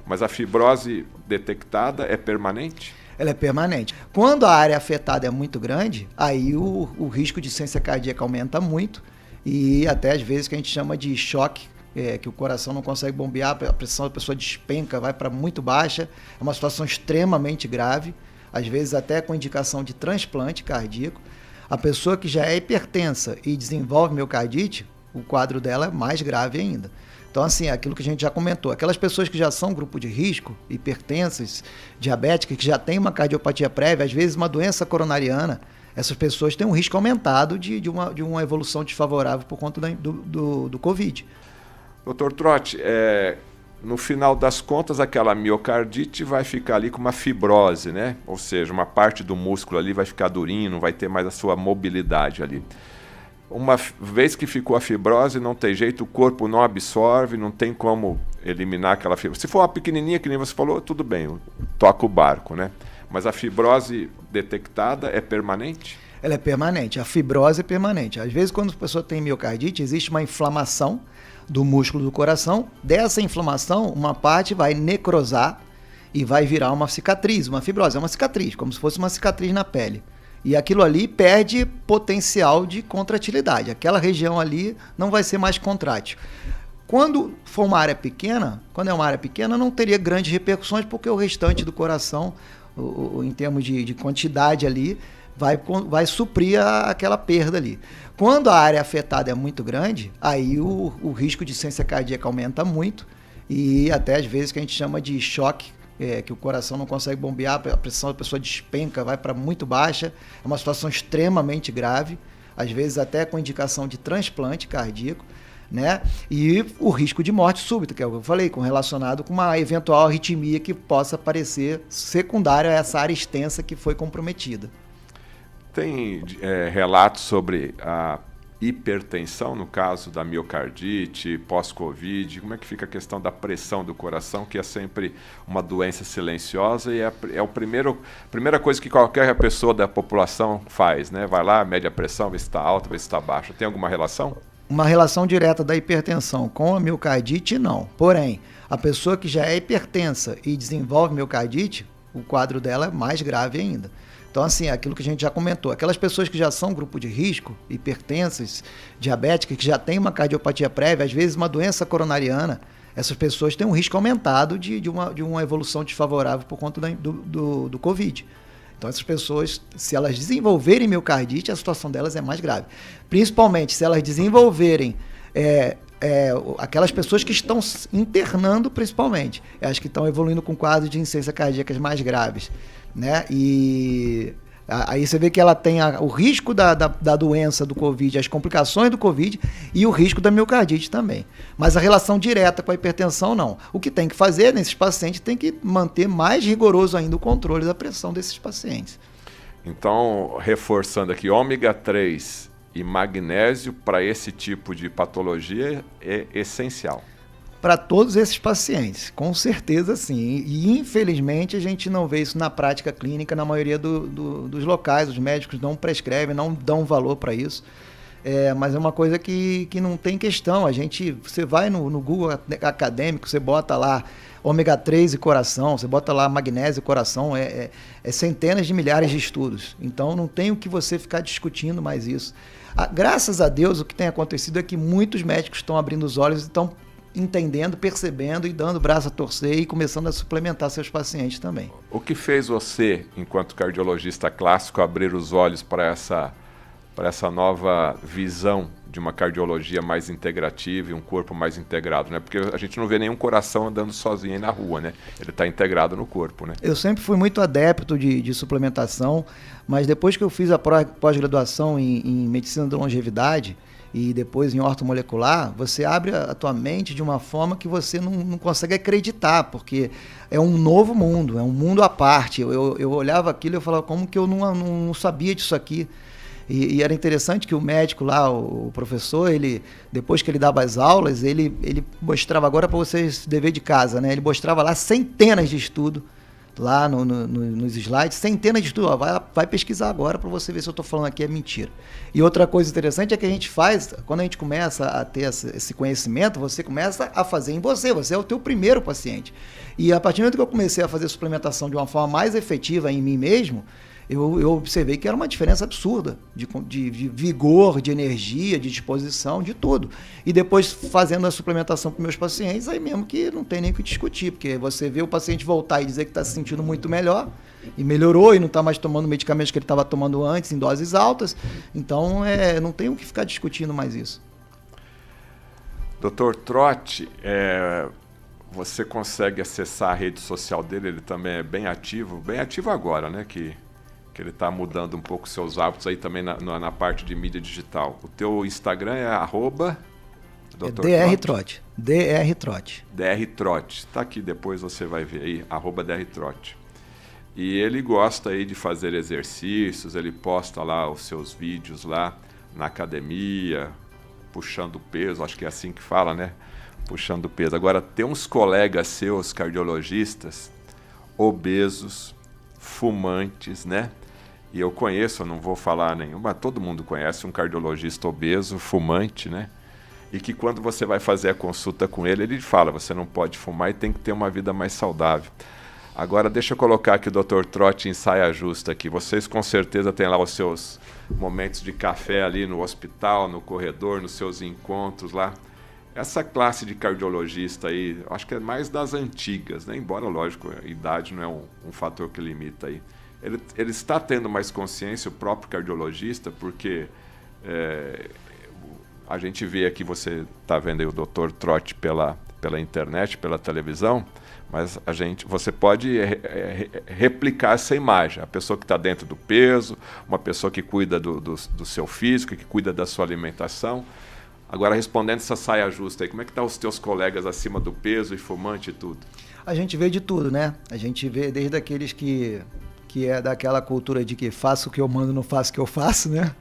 Mas a fibrose detectada é permanente? Ela é permanente. Quando a área afetada é muito grande, aí o risco de insuficiência cardíaca aumenta muito e até às vezes que a gente chama de choque, que o coração não consegue bombear, a pressão da pessoa despenca, vai para muito baixa, é uma situação extremamente grave, às vezes até com indicação de transplante cardíaco. A pessoa que já é hipertensa e desenvolve miocardite, o quadro dela é mais grave ainda. Então, assim, é aquilo que a gente já comentou, aquelas pessoas que já são grupo de risco, hipertensas, diabéticas, que já têm uma cardiopatia prévia, às vezes uma doença coronariana, essas pessoas têm um risco aumentado de uma evolução desfavorável por conta do Covid. Doutor Trotti, no final das contas, aquela miocardite vai ficar ali com uma fibrose, né? Ou seja, uma parte do músculo ali vai ficar durinho, não vai ter mais a sua mobilidade ali. Uma vez que ficou a fibrose, não tem jeito, o corpo não absorve, não tem como eliminar aquela fibrose. Se for uma pequenininha, que nem você falou, tudo bem, toca o barco, né? Mas a fibrose detectada é permanente? Ela é permanente, a fibrose é permanente. Às vezes, quando a pessoa tem miocardite, existe uma inflamação do músculo do coração. Dessa inflamação, uma parte vai necrosar e vai virar uma cicatriz, uma fibrose. É uma cicatriz, como se fosse uma cicatriz na pele. E aquilo ali perde potencial de contratilidade. Aquela região ali não vai ser mais contrátil. Quando for uma área pequena, não teria grandes repercussões, porque o restante do coração, em termos de quantidade ali, vai suprir aquela perda ali. Quando a área afetada é muito grande, aí o risco de insuficiência cardíaca aumenta muito e até às vezes que a gente chama de choque, que o coração não consegue bombear, a pressão da pessoa despenca, vai para muito baixa, é uma situação extremamente grave, às vezes até com indicação de transplante cardíaco, né? E o risco de morte súbita, que é o que eu falei, relacionado com uma eventual arritmia que possa aparecer secundária a essa área extensa que foi comprometida. Tem relatos sobre a hipertensão, no caso da miocardite, pós-Covid? Como é que fica a questão da pressão do coração, que é sempre uma doença silenciosa e é a primeira coisa que qualquer pessoa da população faz, né? Vai lá, mede a pressão, vê se está alta, vê se está baixa. Tem alguma relação? Uma relação direta da hipertensão com a miocardite, não. Porém, a pessoa que já é hipertensa e desenvolve miocardite, o quadro dela é mais grave ainda. Então, assim, é aquilo que a gente já comentou, aquelas pessoas que já são grupo de risco, hipertensas, diabéticas, que já têm uma cardiopatia prévia, às vezes uma doença coronariana, essas pessoas têm um risco aumentado de uma evolução desfavorável por conta do Covid. Então, essas pessoas, se elas desenvolverem miocardite, a situação delas é mais grave. Principalmente se elas desenvolverem aquelas pessoas que estão internando, principalmente, as que estão evoluindo com quadros de insuficiência cardíaca mais graves, né? E aí você vê que ela tem o risco da doença do Covid, as complicações do Covid e o risco da miocardite também. Mas a relação direta com a hipertensão, não. O que tem que fazer nesses pacientes tem que manter mais rigoroso ainda o controle da pressão desses pacientes. Então, reforçando aqui, ômega 3 e magnésio para esse tipo de patologia é essencial. Para todos esses pacientes, com certeza sim. E infelizmente a gente não vê isso na prática clínica, na maioria dos locais, os médicos não prescrevem, não dão valor para isso. Mas é uma coisa que não tem questão. Você vai no Google acadêmico, você bota lá ômega 3 e coração, você bota lá magnésio e coração, centenas de milhares de estudos. Então não tem o que você ficar discutindo mais isso. Graças a Deus, o que tem acontecido é que muitos médicos estão abrindo os olhos e estão entendendo, percebendo e dando o braço a torcer e começando a suplementar seus pacientes também. O que fez você, enquanto cardiologista clássico, abrir os olhos para essa nova visão de uma cardiologia mais integrativa e um corpo mais integrado, né? Porque a gente não vê nenhum coração andando sozinho aí na rua, né? Ele está integrado no corpo, né? Eu sempre fui muito adepto de suplementação, mas depois que eu fiz a pós-graduação em medicina da longevidade, e depois em ortomolecular, você abre a tua mente de uma forma que você não consegue acreditar, porque é um novo mundo, é um mundo à parte. Eu olhava aquilo e eu falava, como que eu não sabia disso aqui? E era interessante que o médico lá, o professor, depois que ele dava as aulas, ele mostrava agora para vocês dever de casa, né? Ele mostrava lá centenas de estudos lá nos slides, centenas de estudos. Vai pesquisar agora para você ver se eu estou falando aqui é mentira. E outra coisa interessante é que a gente faz, quando a gente começa a ter esse conhecimento, você começa a fazer em você é o teu primeiro paciente. E a partir do momento que eu comecei a fazer suplementação de uma forma mais efetiva em mim mesmo, eu observei que era uma diferença absurda de vigor, de energia, de disposição, de tudo. E depois, fazendo a suplementação para meus pacientes, aí mesmo que não tem nem o que discutir, porque você vê o paciente voltar e dizer que está se sentindo muito melhor, e melhorou, e não está mais tomando medicamentos que ele estava tomando antes, em doses altas. Então, não tem o que ficar discutindo mais isso. Dr. Trotti, você consegue acessar a rede social dele? Ele também é bem ativo agora, né? Que ele está mudando um pouco seus hábitos aí também na parte de mídia digital. O teu Instagram é @drtrotti. drtrotti. drtrotti. Está aqui, depois você vai ver aí, @drtrotti. E ele gosta aí de fazer exercícios, ele posta lá os seus vídeos lá na academia, puxando peso, acho que é assim que fala, né? Puxando peso. Agora, tem uns colegas seus, cardiologistas, obesos, fumantes, né? E eu conheço, eu não vou falar nenhum, mas todo mundo conhece um cardiologista obeso, fumante, né? E que quando você vai fazer a consulta com ele, ele fala, você não pode fumar e tem que ter uma vida mais saudável. Agora, deixa eu colocar aqui o Dr. Trotti em saia justa aqui. Vocês com certeza têm lá os seus momentos de café ali no hospital, no corredor, nos seus encontros lá. Essa classe de cardiologista aí, acho que é mais das antigas, né? Embora, lógico, a idade não é um fator que limita aí. Ele está tendo mais consciência, o próprio cardiologista, porque a gente vê aqui, você está vendo aí o Dr. Trotti pela internet, pela televisão, mas você pode replicar essa imagem. A pessoa que está dentro do peso, uma pessoa que cuida do seu físico, que cuida da sua alimentação. Agora, respondendo essa saia justa aí, como é que estão os teus colegas acima do peso e fumante e tudo? A gente vê de tudo, né? A gente vê desde aqueles que é daquela cultura de que faço o que eu mando, não faço o que eu faço, né?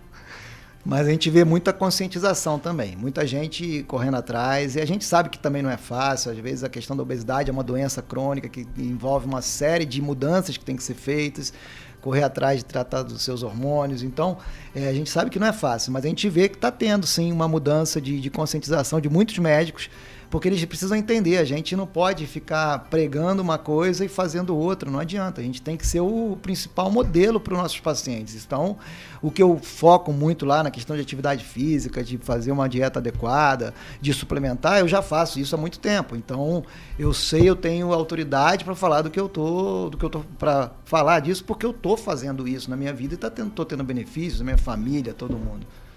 Mas a gente vê muita conscientização também, muita gente correndo atrás, e a gente sabe que também não é fácil. Às vezes a questão da obesidade é uma doença crônica que envolve uma série de mudanças que tem que ser feitas, correr atrás de tratar dos seus hormônios. Então, a gente sabe que não é fácil, mas a gente vê que está tendo sim uma mudança de conscientização de muitos médicos, porque eles precisam entender, a gente não pode ficar pregando uma coisa e fazendo outra, não adianta, a gente tem que ser o principal modelo para os nossos pacientes. Então, o que eu foco muito lá na questão de atividade física, de fazer uma dieta adequada, de suplementar, eu já faço isso há muito tempo. Então, eu tenho autoridade para falar para falar disso, porque eu estou fazendo isso na minha vida e estou tendo benefícios, na minha família, todo mundo.